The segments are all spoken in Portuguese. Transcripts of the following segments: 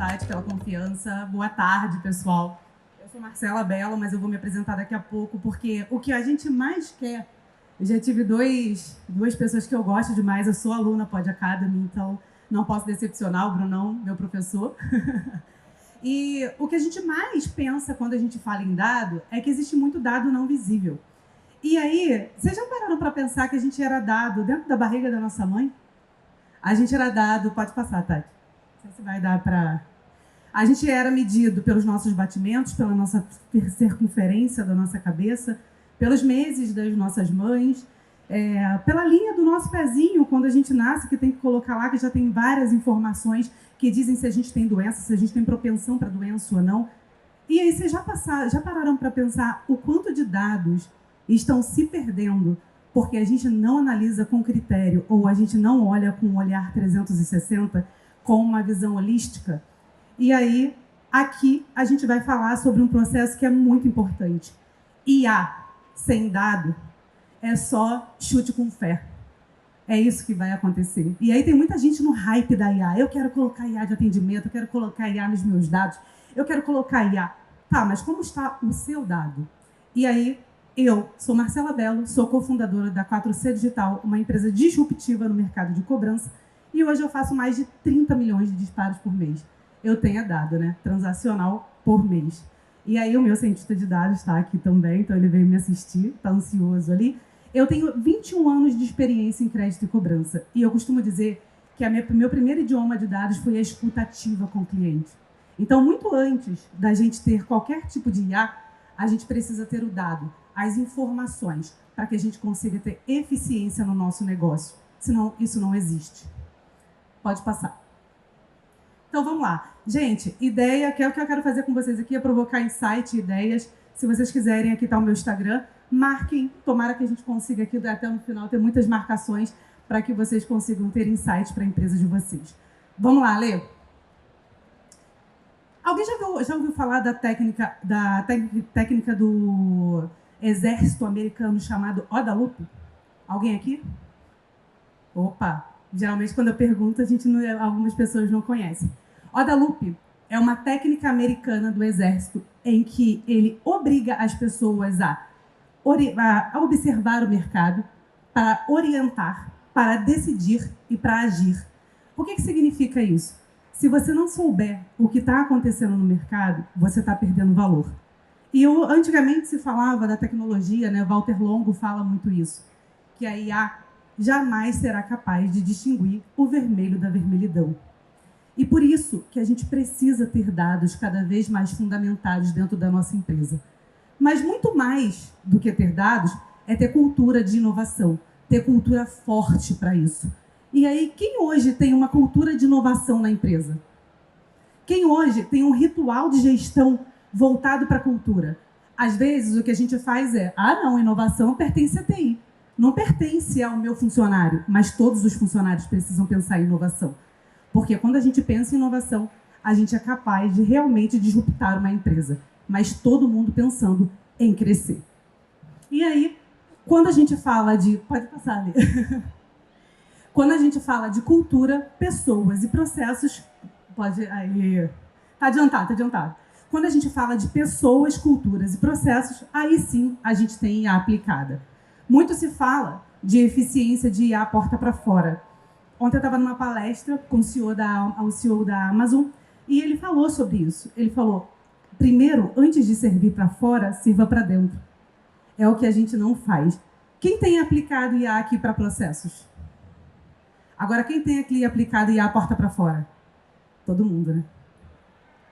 Tati, pela confiança. Boa tarde, pessoal. Eu sou Marcela Bello, mas eu vou me apresentar daqui a pouco, porque o que a gente mais quer... Eu já tive duas pessoas que eu gosto demais. Eu sou aluna Pod Academy, então não posso decepcionar o Brunão, meu professor. E o que a gente mais pensa quando a gente fala em dado é que existe muito dado não visível. E aí, vocês já pararam para pensar que a gente era dado dentro da barriga da nossa mãe? A gente era dado... Pode passar, Tati. Não sei se vai dar para... A gente era medido pelos nossos batimentos, pela nossa circunferência da nossa cabeça, pelos meses das nossas mães, pela linha do nosso pezinho, quando a gente nasce, que tem que colocar lá, que já tem várias informações que dizem se a gente tem doença, se a gente tem propensão para doença ou não. E aí vocês já pararam para pensar o quanto de dados estão se perdendo porque a gente não analisa com critério ou a gente não olha com um olhar 360, com uma visão holística? E aí, aqui, a gente vai falar sobre um processo que é muito importante. IA sem dado é só chute com fé. É isso que vai acontecer. E aí tem muita gente no hype da IA. Eu quero colocar IA de atendimento, eu quero colocar IA nos meus dados, eu quero colocar IA. Tá, mas como está o seu dado? E aí, eu sou Marcela Bello, sou cofundadora da 4C Digital, uma empresa disruptiva no mercado de cobrança, e hoje eu faço mais de 30 milhões de disparos por mês. Eu tenho dado, né? Transacional por mês. E aí o meu cientista de dados está aqui também, então ele veio me assistir, está ansioso ali. Eu tenho 21 anos de experiência em crédito e cobrança, e eu costumo dizer que meu primeiro idioma de dados foi a escuta ativa com o cliente. Então, muito antes da gente ter qualquer tipo de IA, a gente precisa ter o dado, as informações, para que a gente consiga ter eficiência no nosso negócio. Senão, isso não existe. Pode passar. Então, vamos lá. Gente, ideia, que é o que eu quero fazer com vocês aqui, é provocar insight, ideias. Se vocês quiserem, aqui está o meu Instagram. Marquem, tomara que a gente consiga aqui até no final ter muitas marcações para que vocês consigam ter insights para a empresa de vocês. Vamos lá, Lê. Alguém já ouviu falar da técnica do exército americano chamado ODA Loop? Alguém aqui? Opa! Geralmente, quando eu pergunto, algumas pessoas não conhecem. ODA Loop é uma técnica americana do exército em que ele obriga as pessoas a observar o mercado, para orientar, para decidir e para agir. O que significa isso? Se você não souber o que está acontecendo no mercado, você está perdendo valor. E antigamente se falava da tecnologia, né? Walter Longo fala muito isso, que a IA jamais será capaz de distinguir o vermelho da vermelhidão. E por isso que a gente precisa ter dados cada vez mais fundamentados dentro da nossa empresa. Mas muito mais do que ter dados é ter cultura de inovação, ter cultura forte para isso. E aí, quem hoje tem uma cultura de inovação na empresa? Quem hoje tem um ritual de gestão voltado para a cultura? Às vezes, o que a gente faz é, não, inovação pertence à TI. Não pertence ao meu funcionário, mas todos os funcionários precisam pensar em inovação. Porque quando a gente pensa em inovação, a gente é capaz de realmente disruptar uma empresa, mas todo mundo pensando em crescer. E aí, quando a gente fala de... Pode passar ali. Quando a gente fala de cultura, pessoas e processos... Pode... Aí... Tá adiantado. Quando a gente fala de pessoas, culturas e processos, aí sim a gente tem IA aplicada. Muito se fala de eficiência de IA porta para fora. Ontem eu estava numa palestra com o CEO da Amazon e ele falou sobre isso. Ele falou, primeiro, antes de servir para fora, sirva para dentro. É o que a gente não faz. Quem tem aplicado IA aqui para processos? Agora, quem tem aqui aplicado IA porta para fora? Todo mundo, né?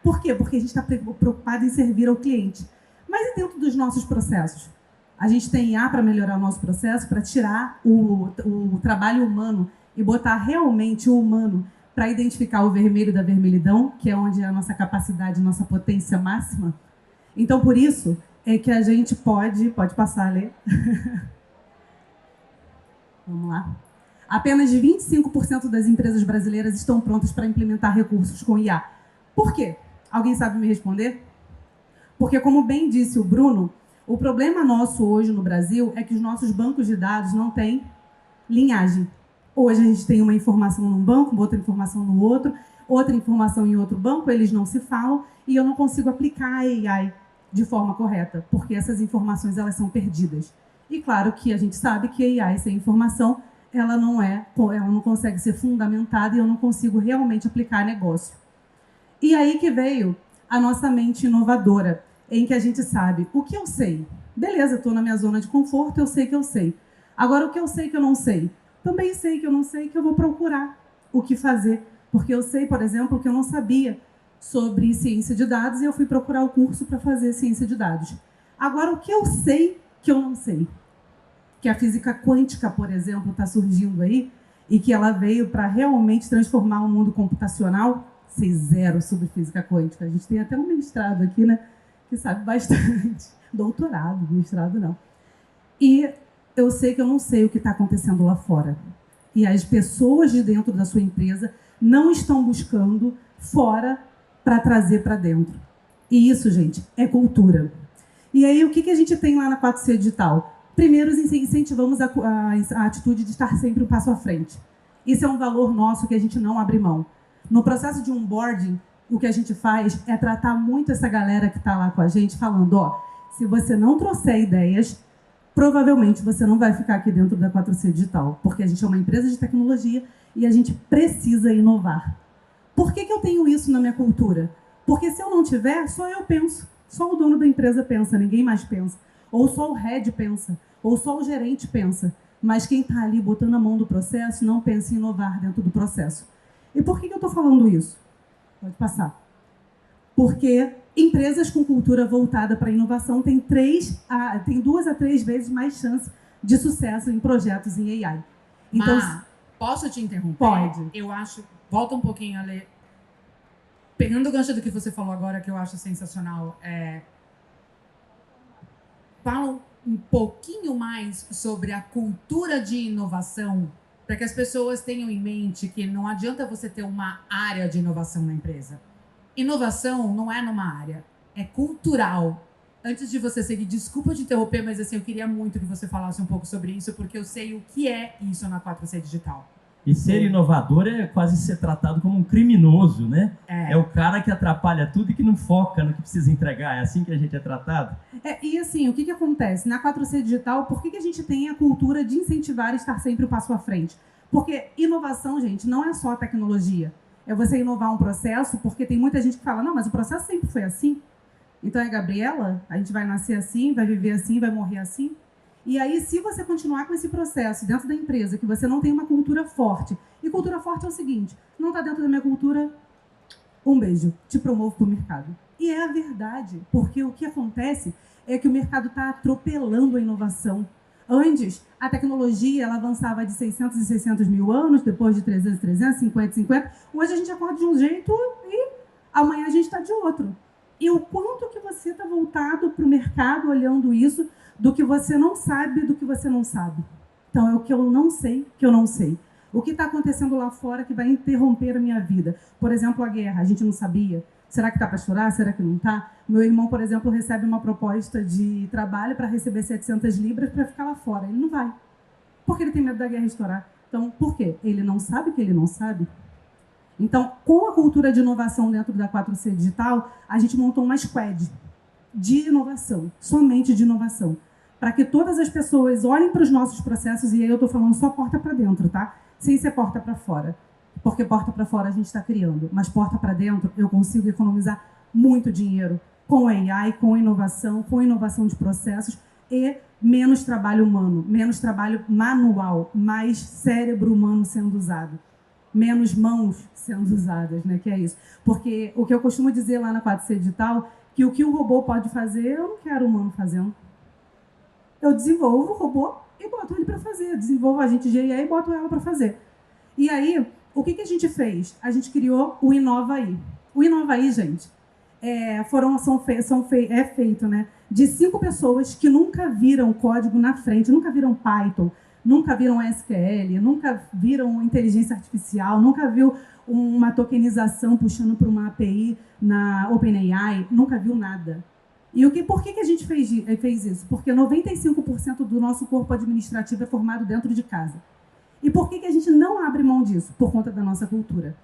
Por quê? Porque a gente está preocupado em servir ao cliente. Mas e dentro dos nossos processos? A gente tem IA para melhorar o nosso processo, para tirar o trabalho humano e botar realmente o humano para identificar o vermelho da vermelhidão, que é onde é a nossa capacidade, nossa potência máxima. Então, por isso, é que a gente pode passar a ler. Vamos lá. Apenas 25% das empresas brasileiras estão prontas para implementar recursos com IA. Por quê? Alguém sabe me responder? Porque, como bem disse o Bruno, o problema nosso hoje no Brasil é que os nossos bancos de dados não têm linhagem. Hoje a gente tem uma informação num banco, outra informação no outro. outra informação em outro banco, eles não se falam e eu não consigo aplicar a AI de forma correta, porque essas informações elas são perdidas. E claro que a gente sabe que a AI sem informação, ela não consegue ser fundamentada e eu não consigo realmente aplicar negócio. E aí que veio a nossa mente inovadora, em que a gente sabe o que eu sei. Beleza, estou na minha zona de conforto, eu sei que eu sei. Agora, o que eu sei que eu não sei? Também sei que eu não sei, que eu vou procurar o que fazer. Porque eu sei, por exemplo, que eu não sabia sobre ciência de dados e eu fui procurar o curso para fazer ciência de dados. Agora, o que eu sei que eu não sei? Que a física quântica, por exemplo, está surgindo aí e que ela veio para realmente transformar o mundo computacional. Sei zero sobre física quântica. A gente tem até um mestrado aqui, né, que sabe bastante. Doutorado, mestrado não. E eu sei que eu não sei o que está acontecendo lá fora. E as pessoas de dentro da sua empresa não estão buscando fora para trazer para dentro. E isso, gente, é cultura. E aí, o que a gente tem lá na 4C Digital? Primeiro, incentivamos a atitude de estar sempre um passo à frente. Isso é um valor nosso que a gente não abre mão. No processo de onboarding, o que a gente faz é tratar muito essa galera que está lá com a gente, falando, ó, se você não trouxer ideias, provavelmente você não vai ficar aqui dentro da 4C Digital, porque a gente é uma empresa de tecnologia e a gente precisa inovar. Por que eu tenho isso na minha cultura? Porque se eu não tiver, só eu penso. Só o dono da empresa pensa, ninguém mais pensa. Ou só o head pensa, ou só o gerente pensa. Mas quem está ali botando a mão do processo não pensa em inovar dentro do processo. E por que eu estou falando isso? Pode passar. Porque empresas com cultura voltada para a inovação têm 2 a 3 vezes mais chance de sucesso em projetos em AI. Então, Mas, posso te interromper? Pode. Eu acho... Volta um pouquinho, Ale. Pegando o gancho do que você falou agora, que eu acho sensacional, fala um pouquinho mais sobre a cultura de inovação, para que as pessoas tenham em mente que não adianta você ter uma área de inovação na empresa. Inovação não é numa área, é cultural. Antes de você seguir, desculpa te interromper, mas assim, eu queria muito que você falasse um pouco sobre isso, porque eu sei o que é isso na 4C Digital. E ser inovador é quase ser tratado como um criminoso, né? É o cara que atrapalha tudo e que não foca no que precisa entregar. É assim que a gente é tratado? E assim, o que acontece? Na 4C Digital, por que a gente tem a cultura de incentivar e estar sempre o passo à frente? Porque inovação, gente, não é só tecnologia. É você inovar um processo, porque tem muita gente que fala, não, mas o processo sempre foi assim. Então é Gabriela, a gente vai nascer assim, vai viver assim, vai morrer assim. E aí, se você continuar com esse processo dentro da empresa, que você não tem uma cultura forte, e cultura forte é o seguinte, não está dentro da minha cultura, um beijo, te promovo para o mercado. E é a verdade, porque o que acontece é que o mercado está atropelando a inovação. Antes, a tecnologia ela avançava de 600 e 600 mil anos, depois de 300, 300, 50, 50. Hoje a gente acorda de um jeito e amanhã a gente está de outro. E o quanto que você está voltado para o mercado olhando isso, do que você não sabe, do que você não sabe. Então, é o que eu não sei, que eu não sei. O que está acontecendo lá fora que vai interromper a minha vida? Por exemplo, a guerra, a gente não sabia. Será que está para estourar? Será que não está? Meu irmão, por exemplo, recebe uma proposta de trabalho para receber 700 libras para ficar lá fora. Ele não vai, porque ele tem medo da guerra estourar. Então, por quê? Ele não sabe que ele não sabe? Então, com a cultura de inovação dentro da 4C Digital, a gente montou uma squad de inovação, somente de inovação, para que todas as pessoas olhem para os nossos processos, e aí eu estou falando só porta para dentro, tá? Sem ser porta para fora, porque porta para fora a gente está criando, mas porta para dentro eu consigo economizar muito dinheiro com AI, com inovação de processos e menos trabalho humano, menos trabalho manual, mais cérebro humano sendo usado, menos mãos sendo usadas, né? Que é isso. Porque o que eu costumo dizer lá na 4C Digital, que o que o robô pode fazer, eu não quero o humano fazendo. Eu desenvolvo o robô e boto ele para fazer. Eu desenvolvo a agente de AI e boto ela para fazer. E aí, o que a gente fez? A gente criou o Inovaí. O Inovaí, gente, é feito, né, de 5 pessoas que nunca viram código na frente, nunca viram Python, nunca viram SQL, nunca viram inteligência artificial, nunca viu uma tokenização puxando para uma API na OpenAI, nunca viu nada. E por que a gente fez isso? Porque 95% do nosso corpo administrativo é formado dentro de casa. E por que a gente não abre mão disso? Por conta da nossa cultura.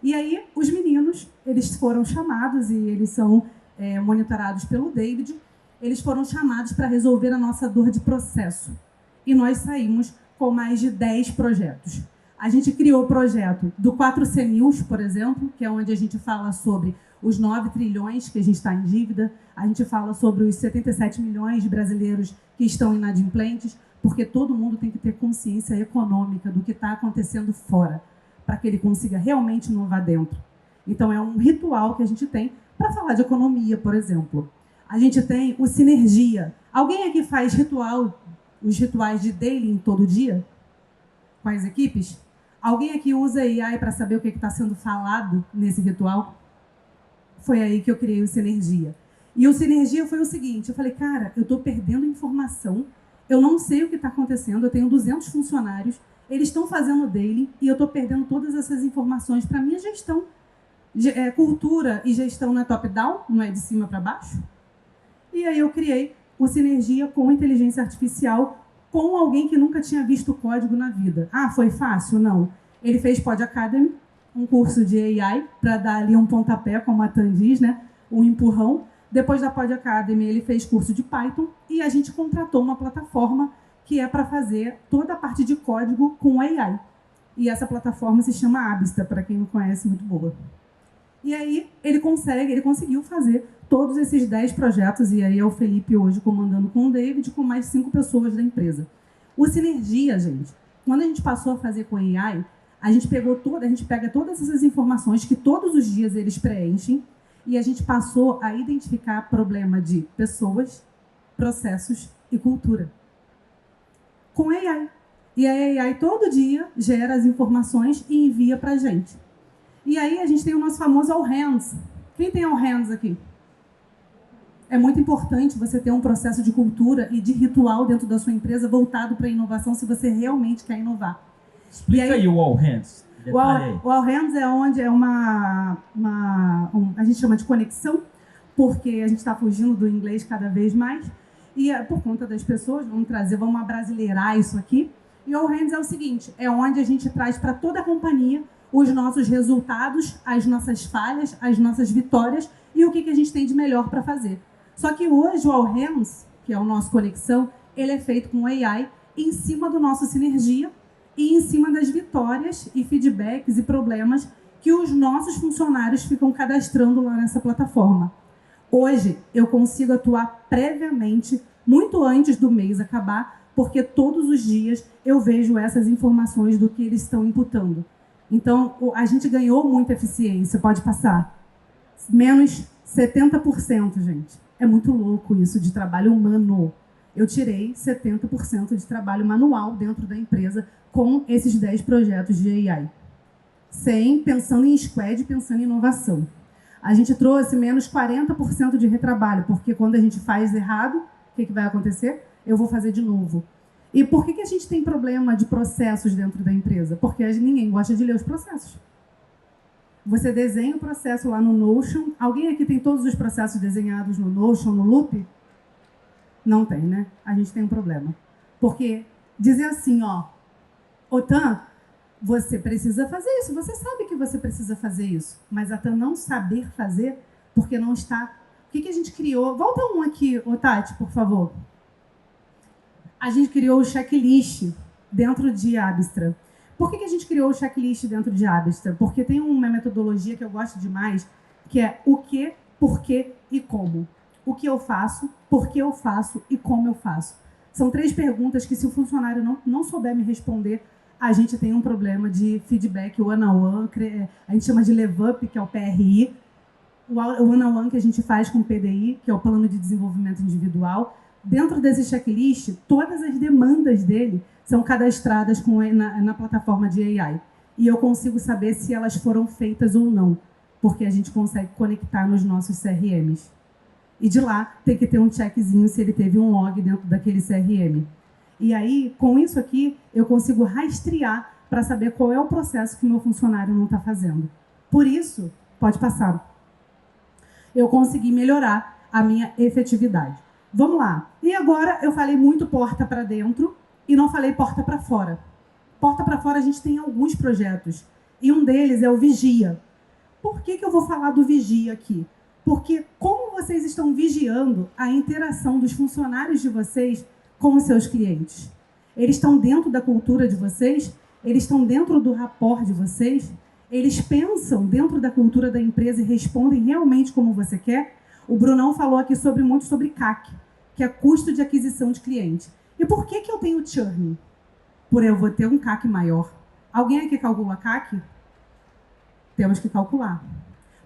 E aí, os meninos, eles foram chamados, e eles são monitorados pelo David, eles foram chamados para resolver a nossa dor de processo. E nós saímos com mais de 10 projetos. A gente criou o projeto do 4C News, por exemplo, que é onde a gente fala sobre os 9 trilhões que a gente está em dívida, a gente fala sobre os 77 milhões de brasileiros que estão inadimplentes, porque todo mundo tem que ter consciência econômica do que está acontecendo fora, para que ele consiga realmente inovar dentro. Então, é um ritual que a gente tem para falar de economia, por exemplo. A gente tem o Sinergia. Alguém aqui faz os rituais de daily todo dia? Com as equipes? Alguém aqui usa AI para saber o que está sendo falado nesse ritual? Foi aí que eu criei o Sinergia. E o Sinergia foi o seguinte, eu falei, cara, eu estou perdendo informação, eu não sei o que está acontecendo, eu tenho 200 funcionários, eles estão fazendo daily e eu estou perdendo todas essas informações para a minha gestão. Cultura e gestão não é top-down, não é de cima para baixo? E aí eu criei o Sinergia com inteligência artificial, com alguém que nunca tinha visto código na vida. Ah, foi fácil? Não. Ele fez Pod Academy, um curso de AI, para dar ali um pontapé, como a Tan diz, né? Um empurrão. Depois da Pod Academy, ele fez curso de Python e a gente contratou uma plataforma que é para fazer toda a parte de código com AI. E essa plataforma se chama Absta, para quem não conhece, muito boa. E aí ele conseguiu fazer todos esses 10 projetos, e aí é o Felipe hoje comandando com o David, com mais 5 pessoas da empresa. O Sinergia, gente, quando a gente passou a fazer com AI, a gente pega todas essas informações que todos os dias eles preenchem, e a gente passou a identificar problema de pessoas, processos e cultura. Com AI. E a AI todo dia gera as informações e envia para a gente. E aí a gente tem o nosso famoso All Hands. Quem tem All Hands aqui? É muito importante você ter um processo de cultura e de ritual dentro da sua empresa voltado para a inovação, se você realmente quer inovar. Explica aí o All Hands. O All Hands é onde a gente chama de conexão, porque a gente está fugindo do inglês cada vez mais, e por conta das pessoas, vamos abrasileirar isso aqui. E All Hands é o seguinte, é onde a gente traz para toda a companhia os nossos resultados, as nossas falhas, as nossas vitórias e o que a gente tem de melhor para fazer. Só que hoje o All Hands, que é o nosso conexão, ele é feito com AI em cima do nosso Sinergia e em cima das vitórias e feedbacks e problemas que os nossos funcionários ficam cadastrando lá nessa plataforma. Hoje eu consigo atuar previamente, muito antes do mês acabar, porque todos os dias eu vejo essas informações do que eles estão imputando. Então, a gente ganhou muita eficiência, pode passar. Menos 70%, gente. É muito louco isso de trabalho humano. Eu tirei 70% de trabalho manual dentro da empresa com esses 10 projetos de AI. Pensando em squad, pensando em inovação. A gente trouxe menos 40% de retrabalho, porque quando a gente faz errado, o que vai acontecer? Eu vou fazer de novo. E por que a gente tem problema de processos dentro da empresa? Porque ninguém gosta de ler os processos. Você desenha o processo lá no Notion. Alguém aqui tem todos os processos desenhados no Notion, no Loop? Não tem, né? A gente tem um problema. Porque dizer assim, ô Tan, você precisa fazer isso. Você sabe que você precisa fazer isso. Mas a Tan não saber fazer porque não está... O que a gente criou? Volta um aqui, ô Tati, por favor. A gente criou o checklist dentro de Abstra. Por que a gente criou o checklist dentro de Abstra? Porque tem uma metodologia que eu gosto demais, que é o que, por que e como. O que eu faço, por que eu faço e como eu faço. São 3 perguntas que, se o funcionário não souber me responder, a gente tem um problema de feedback one-on-one, a gente chama de level-up, que é o PRI, o one-on-one que a gente faz com o PDI, que é o Plano de Desenvolvimento Individual. Dentro desse checklist, todas as demandas dele são cadastradas na plataforma de AI. E eu consigo saber se elas foram feitas ou não, porque a gente consegue conectar nos nossos CRMs. E de lá tem que ter um checkzinho se ele teve um log dentro daquele CRM. E aí, com isso aqui, eu consigo rastrear para saber qual é o processo que o meu funcionário não está fazendo. Por isso, pode passar, eu consegui melhorar a minha efetividade. Vamos lá. E agora eu falei muito porta para dentro e não falei porta para fora. Porta para fora a gente tem alguns projetos. E um deles é o Vigia. Por que eu vou falar do vigia aqui? Porque como vocês estão vigiando a interação dos funcionários de vocês com os seus clientes? Eles estão dentro da cultura de vocês? Eles estão dentro do rapport de vocês? Eles pensam dentro da cultura da empresa e respondem realmente como você quer? O Brunão falou aqui muito sobre CAC, que é custo de aquisição de cliente. E por que eu tenho churn? Por eu vou ter um CAC maior. Alguém aqui calcula CAC? Temos que calcular.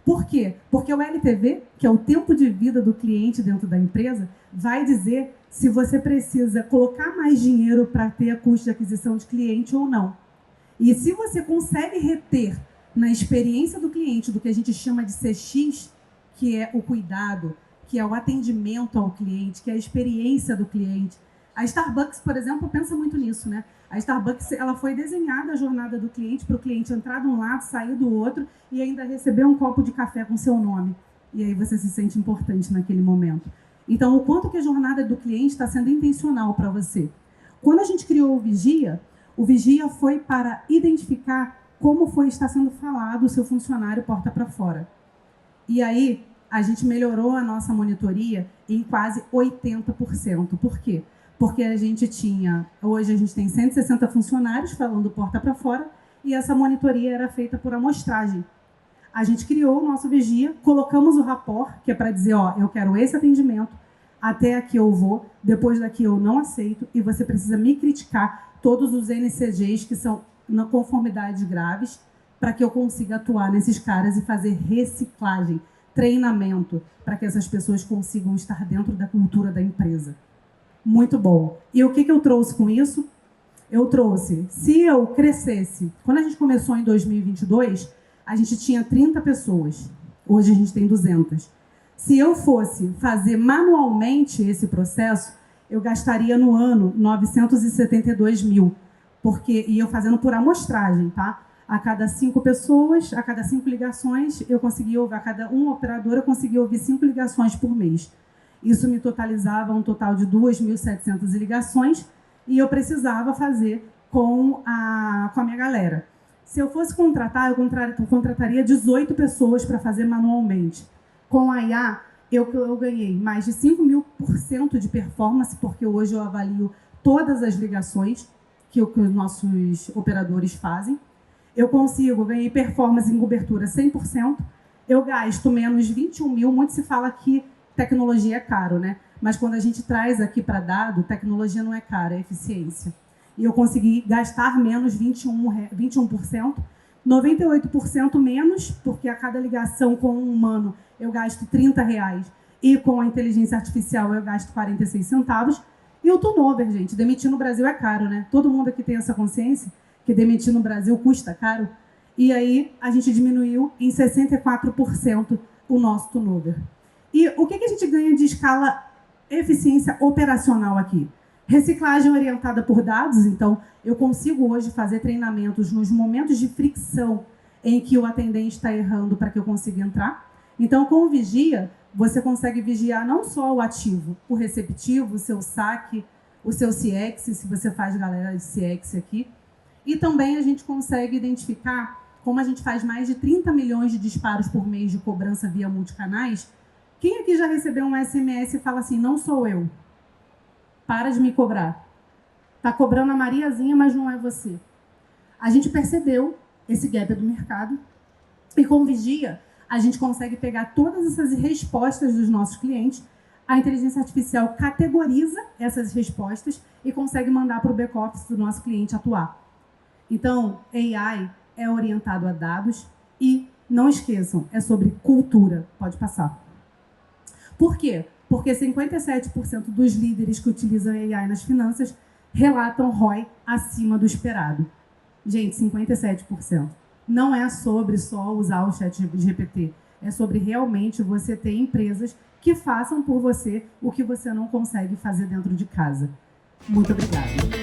Por quê? Porque o LTV, que é o tempo de vida do cliente dentro da empresa, vai dizer se você precisa colocar mais dinheiro para ter a custo de aquisição de cliente ou não. E se você consegue reter na experiência do cliente do que a gente chama de CX, que é o cuidado, que é o atendimento ao cliente, que é a experiência do cliente. A Starbucks, por exemplo, pensa muito nisso, né? A Starbucks, ela foi desenhada a jornada do cliente para o cliente entrar de um lado, sair do outro e ainda receber um copo de café com seu nome. E aí você se sente importante naquele momento. Então, o quanto que a jornada do cliente está sendo intencional para você. Quando a gente criou o Vigia foi para identificar como está sendo falado o seu funcionário porta para fora. E aí, a gente melhorou a nossa monitoria em quase 80%. Por quê? Porque hoje a gente tem 160 funcionários falando porta para fora e essa monitoria era feita por amostragem. A gente criou o nosso Vigia, colocamos o rapport, que é para dizer, eu quero esse atendimento, até aqui eu vou, depois daqui eu não aceito e você precisa me criticar todos os NCGs que são na conformidades graves para que eu consiga atuar nesses caras e fazer reciclagem, treinamento, para que essas pessoas consigam estar dentro da cultura da empresa. Muito bom. E o que eu trouxe com isso? Eu trouxe, se eu crescesse, quando a gente começou em 2022, a gente tinha 30 pessoas. Hoje a gente tem 200. Se eu fosse fazer manualmente esse processo, eu gastaria no ano 972 mil. E eu fazendo por amostragem, tá? A cada 5 pessoas, a cada 5 ligações, a cada um operador eu conseguia ouvir 5 ligações por mês. Isso me totalizava um total de 2.700 ligações e eu precisava fazer com a minha galera. Se eu fosse contratar, eu contrataria 18 pessoas para fazer manualmente. Com a IA, eu ganhei mais de 5.000% de performance, porque hoje eu avalio todas as ligações que os nossos operadores fazem. Eu ganhei performance em cobertura 100%. Eu gasto menos 21 mil. Muito se fala que tecnologia é caro, né? Mas quando a gente traz aqui para dado, tecnologia não é cara, é eficiência. E eu consegui gastar menos 21%, 98% menos, porque a cada ligação com um humano eu gasto R$30 e com a inteligência artificial eu gasto 46 centavos. E o turnover, gente, demitir no Brasil é caro, né? Todo mundo aqui tem essa consciência que demitir no Brasil custa caro. E aí a gente diminuiu em 64% o nosso turnover. E o que a gente ganha de escala eficiência operacional aqui? Reciclagem orientada por dados, então eu consigo hoje fazer treinamentos nos momentos de fricção em que o atendente está errando para que eu consiga entrar. Então, com o Vigia, você consegue vigiar não só o ativo, o receptivo, o seu saque, o seu CX, se você faz galera de CX aqui. E também a gente consegue identificar, como a gente faz mais de 30 milhões de disparos por mês de cobrança via multicanais, quem aqui já recebeu um SMS e fala assim, não sou eu, para de me cobrar. Está cobrando a Mariazinha, mas não é você. A gente percebeu esse gap do mercado e com o Vigia, a gente consegue pegar todas essas respostas dos nossos clientes, a inteligência artificial categoriza essas respostas e consegue mandar para o back-office do nosso cliente atuar. Então, AI é orientado a dados e, não esqueçam, é sobre cultura. Pode passar. Por quê? Porque 57% dos líderes que utilizam AI nas finanças relatam ROI acima do esperado. Gente, 57%. Não é sobre só usar o chat GPT. É sobre realmente você ter empresas que façam por você o que você não consegue fazer dentro de casa. Muito obrigada.